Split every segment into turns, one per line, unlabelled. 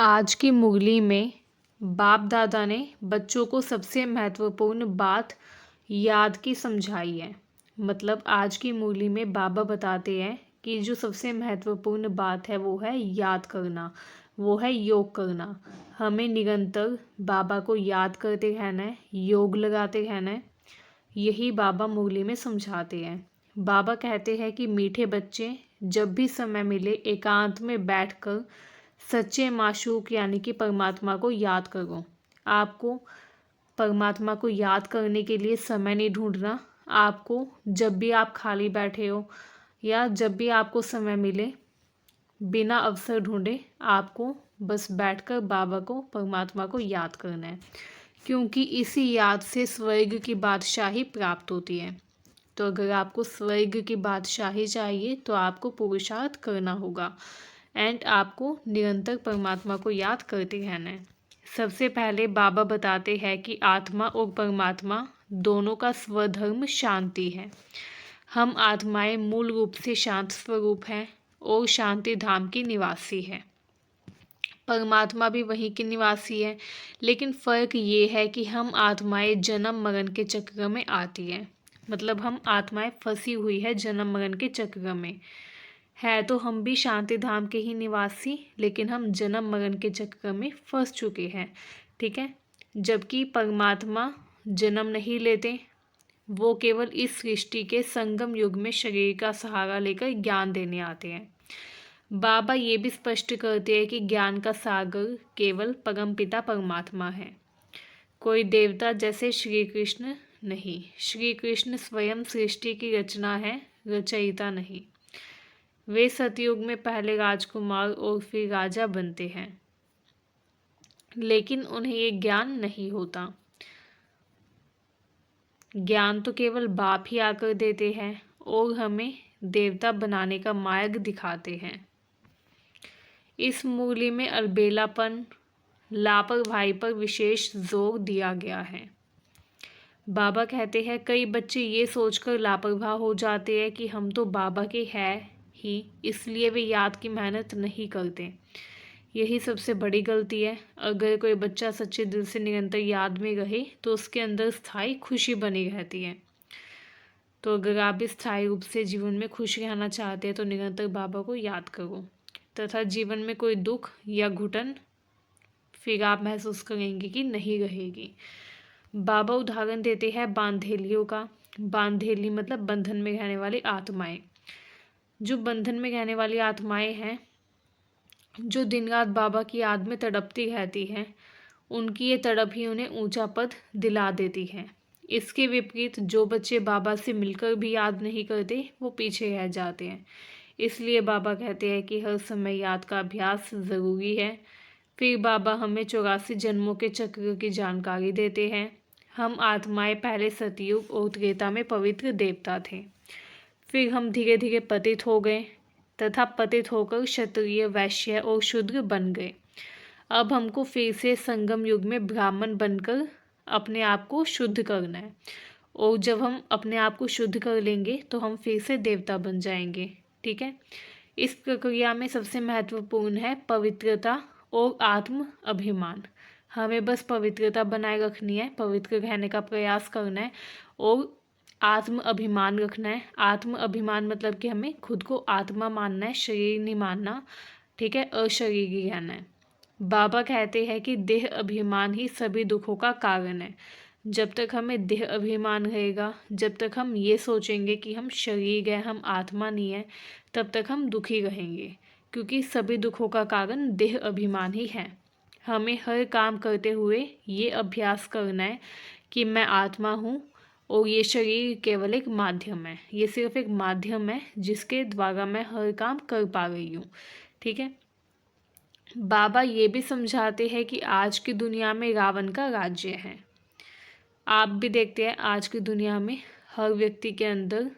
आज की मुरली में बाप दादा ने बच्चों को सबसे महत्वपूर्ण बात याद की समझाई है। मतलब आज की मुरली में बाबा बताते हैं कि जो सबसे महत्वपूर्ण बात है वो है याद करना, वो है योग करना। हमें निरंतर बाबा को याद करते रहना है, योग लगाते रहना है। यही बाबा मुरली में समझाते हैं। बाबा कहते हैं कि मीठे बच्चे जब भी समय मिले एकांत में बैठकर सच्चे माशूक यानी कि परमात्मा को याद करो। आपको परमात्मा को याद करने के लिए समय नहीं ढूंढना। आपको जब भी आप खाली बैठे हो या जब भी आपको समय मिले, बिना अवसर ढूंढे आपको बस बैठकर बाबा को, परमात्मा को याद करना है, क्योंकि इसी याद से स्वर्ग की बादशाही प्राप्त होती है। तो अगर आपको स्वर्ग की बादशाही चाहिए तो आपको पुरुषार्थ करना होगा एंड आपको निरंतर परमात्मा को याद करते रहना है। सबसे पहले बाबा बताते हैं कि आत्मा और परमात्मा दोनों का स्वधर्म शांति है। हम आत्माएं मूल रूप से शांत स्वरूप हैं और शांति धाम की निवासी है। परमात्मा भी वहीं के निवासी है, लेकिन फ़र्क ये है कि हम आत्माएं जन्म मरण के चक्र में आती हैं। मतलब हम आत्माएं फंसी हुई है जन्म मरण के चक्र में। है तो हम भी शांति धाम के ही निवासी, लेकिन हम जन्म मरण के चक्र में फंस चुके हैं। ठीक है, जबकि परमात्मा जन्म नहीं लेते, वो केवल इस सृष्टि के संगम युग में शरीर का सहारा लेकर ज्ञान देने आते हैं। बाबा ये भी स्पष्ट करते हैं कि ज्ञान का सागर केवल परमपिता परमात्मा है, कोई देवता जैसे श्री कृष्ण नहीं। श्री कृष्ण स्वयं सृष्टि की रचना है, रचयिता नहीं। वे सतयुग में पहले राजकुमार और फिर राजा बनते हैं, लेकिन उन्हें ये ज्ञान नहीं होता। ज्ञान तो केवल बाप ही आकर देते हैं और हमें देवता बनाने का मार्ग दिखाते हैं। इस मुरली में अलबेलापन, लापरवाही पर विशेष जोर दिया गया है। बाबा कहते हैं कई बच्चे ये सोचकर लापरवाह हो जाते हैं कि हम तो बाबा के हैं ही, इसलिए वे याद की मेहनत नहीं करते। यही सबसे बड़ी गलती है। अगर कोई बच्चा सच्चे दिल से निरंतर याद में रहे तो उसके अंदर स्थायी खुशी बनी रहती है। तो अगर आप भी स्थायी रूप से जीवन में खुश रहना चाहते हैं तो निरंतर बाबा को याद करो, तथा जीवन में कोई दुख या घुटन फिर आप महसूस करेंगे कि नहीं रहेगी। बाबा उदाहरण देते हैं बांधेलियों का। बांधेली मतलब बंधन में रहने वाली आत्माएं। जो बंधन में रहने वाली आत्माएं हैं, जो दिन रात बाबा की याद में तड़पती रहती हैं, उनकी ये तड़प ही उन्हें ऊंचा पद दिला देती है। इसके विपरीत जो बच्चे बाबा से मिलकर भी याद नहीं करते वो पीछे रह जाते हैं। इसलिए बाबा कहते हैं कि हर समय याद का अभ्यास ज़रूरी है। फिर बाबा हमें 84 जन्मों के चक्र की जानकारी देते हैं। हम आत्माएं पहले सतयुग और त्रेता में पवित्र देवता थे, फिर हम धीरे धीरे पतित हो गए तथा पतित होकर क्षत्रिय, वैश्य और शूद्र बन गए। अब हमको फिर से संगम युग में ब्राह्मण बनकर अपने आप को शुद्ध करना है, और जब हम अपने आप को शुद्ध कर लेंगे तो हम फिर से देवता बन जाएंगे। ठीक है, इस प्रक्रिया में सबसे महत्वपूर्ण है पवित्रता और आत्म अभिमान। हमें बस पवित्रता बनाए रखनी है, पवित्र रहने का प्रयास करना है और आत्म अभिमान रखना है। आत्म अभिमान मतलब कि हमें खुद को आत्मा मानना है, शरीर नहीं मानना। ठीक है, अशरीरी रहना है। बाबा कहते हैं कि देह अभिमान ही सभी दुखों का कारण है। जब तक हमें देह अभिमान रहेगा, जब तक हम ये सोचेंगे कि हम शरीर है, हम आत्मा नहीं है, तब तक हम दुखी रहेंगे, क्योंकि सभी दुखों का कारण देह अभिमान ही है। हमें हर काम करते हुए ये अभ्यास करना है कि मैं आत्मा हूँ और ये शरीर केवल एक माध्यम है, ये सिर्फ एक माध्यम है जिसके द्वारा मैं हर काम कर पा रही हूँ। ठीक है, बाबा ये भी समझाते हैं कि आज की दुनिया में रावण का राज्य है। आप भी देखते हैं आज की दुनिया में हर व्यक्ति के अंदर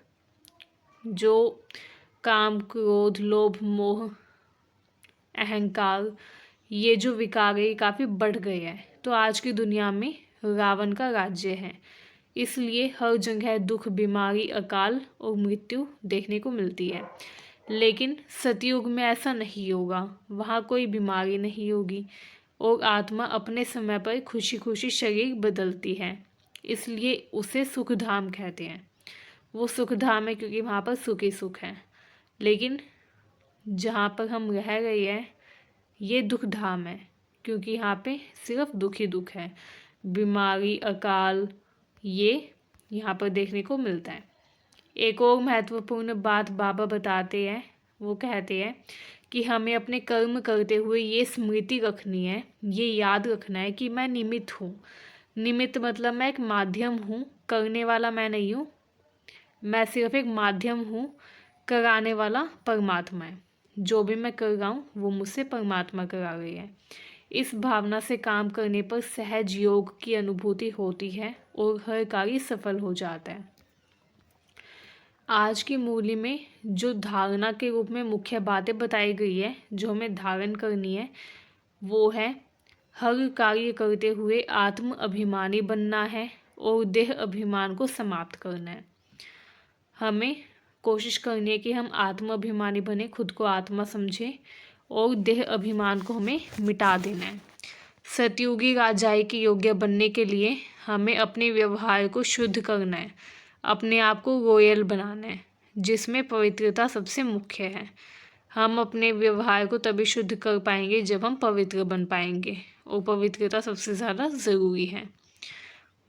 जो काम, क्रोध, लोभ, मोह, अहंकार, ये जो विकार है ये काफ़ी बढ़ गए हैं। तो आज की दुनिया में रावण का राज्य है, इसलिए हर जगह दुख, बीमारी, अकाल और मृत्यु देखने को मिलती है। लेकिन सतयुग में ऐसा नहीं होगा। वहाँ कोई बीमारी नहीं होगी और आत्मा अपने समय पर खुशी खुशी शरीर बदलती है, इसलिए उसे सुखधाम कहते हैं। वो सुखधाम है क्योंकि वहाँ पर सुख ही सुख है। लेकिन जहाँ पर हम रह रहे हैं ये दुख धाम है, क्योंकि यहाँ पे सिर्फ दुख ही दुख है। बीमारी, अकाल, ये यहाँ पर देखने को मिलता है। एक और महत्वपूर्ण बात बाबा बताते हैं, वो कहते हैं कि हमें अपने कर्म करते हुए ये स्मृति रखनी है, ये याद रखना है कि मैं निमित्त हूँ। निमित्त मतलब मैं एक माध्यम हूँ, करने वाला मैं नहीं हूँ। मैं सिर्फ एक माध्यम हूँ, कराने वाला परमात्मा है। जो भी मैं कर रहा हूँ वो मुझसे परमात्मा करा रही है। इस भावना से काम करने पर सहज योग की अनुभूति होती है और हर कार्य सफल हो जाता है। आज की मूली में जो धारणा के रूप में मुख्य बातें बताई गई है, जो हमें धारण करनी है, वो है हर कार्य करते हुए आत्म अभिमानी बनना है और देह अभिमान को समाप्त करना है। हमें कोशिश करनी है कि हम आत्म अभिमानी बने, खुद को आत्मा समझें और देह अभिमान को हमें मिटा देना है। सतयुगी राजाई के योग्य बनने के लिए हमें अपने व्यवहार को शुद्ध करना है, अपने आप को रॉयल बनाना है, जिसमें पवित्रता सबसे मुख्य है। हम अपने व्यवहार को तभी शुद्ध कर पाएंगे जब हम पवित्र बन पाएंगे, और पवित्रता सबसे ज़्यादा ज़रूरी है।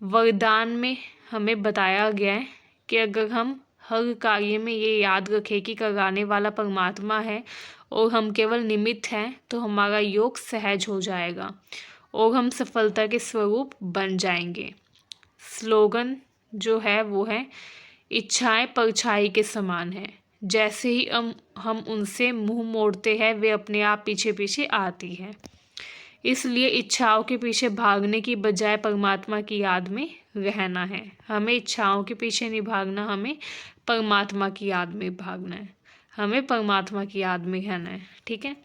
वरदान में हमें बताया गया है कि अगर हम हर कार्य में ये याद रखें कि कराने वाला परमात्मा है और हम केवल निमित्त हैं, तो हमारा योग सहज हो जाएगा और हम सफलता के स्वरूप बन जाएंगे। स्लोगन जो है वो है, इच्छाएं परछाई के समान है, जैसे ही हम उनसे मुंह मोड़ते हैं वे अपने आप पीछे पीछे आती है। इसलिए इच्छाओं के पीछे भागने की बजाय परमात्मा की याद में रहना है। हमें इच्छाओं के पीछे नहीं भागना, हमें परमात्मा की याद में भागना है, हमें परमात्मा की याद में रहना है। ठीक है।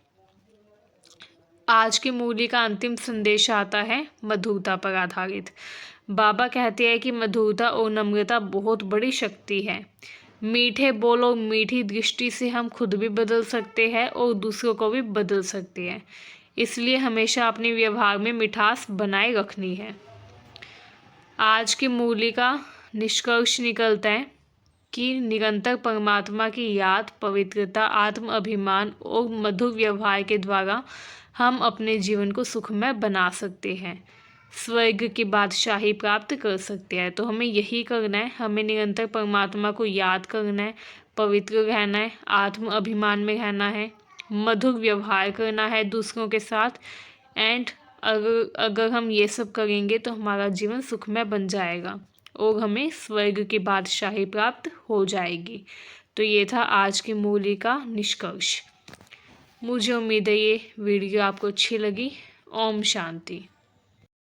आज की मूली का अंतिम संदेश आता है मधुरता पर आधारित। बाबा कहते हैं कि मधुरता और नम्रता बहुत बड़ी शक्ति है। मीठे बोल और मीठी दृष्टि से हम खुद भी बदल सकते हैं और दूसरों को भी बदल सकते हैं। इसलिए हमेशा अपने व्यवहार में मिठास बनाए रखनी है। आज की मूली का निष्कर्ष निकलता है कि निरंतर परमात्मा की याद, पवित्रता, आत्म अभिमान और मधुर व्यवहार के द्वारा हम अपने जीवन को सुखमय बना सकते हैं, स्वर्ग की बादशाही प्राप्त कर सकते हैं। तो हमें यही करना है, हमें निरंतर परमात्मा को याद करना है, पवित्र रहना है, आत्म अभिमान में रहना है, मधुर व्यवहार करना है दूसरों के साथ। एंड अगर हम ये सब करेंगे तो हमारा जीवन सुखमय बन जाएगा और हमें स्वर्ग की बादशाही प्राप्त हो जाएगी। तो ये था आज की मूली का निष्कर्ष। मुझे उम्मीद है ये वीडियो आपको अच्छी लगी। ओम शांति।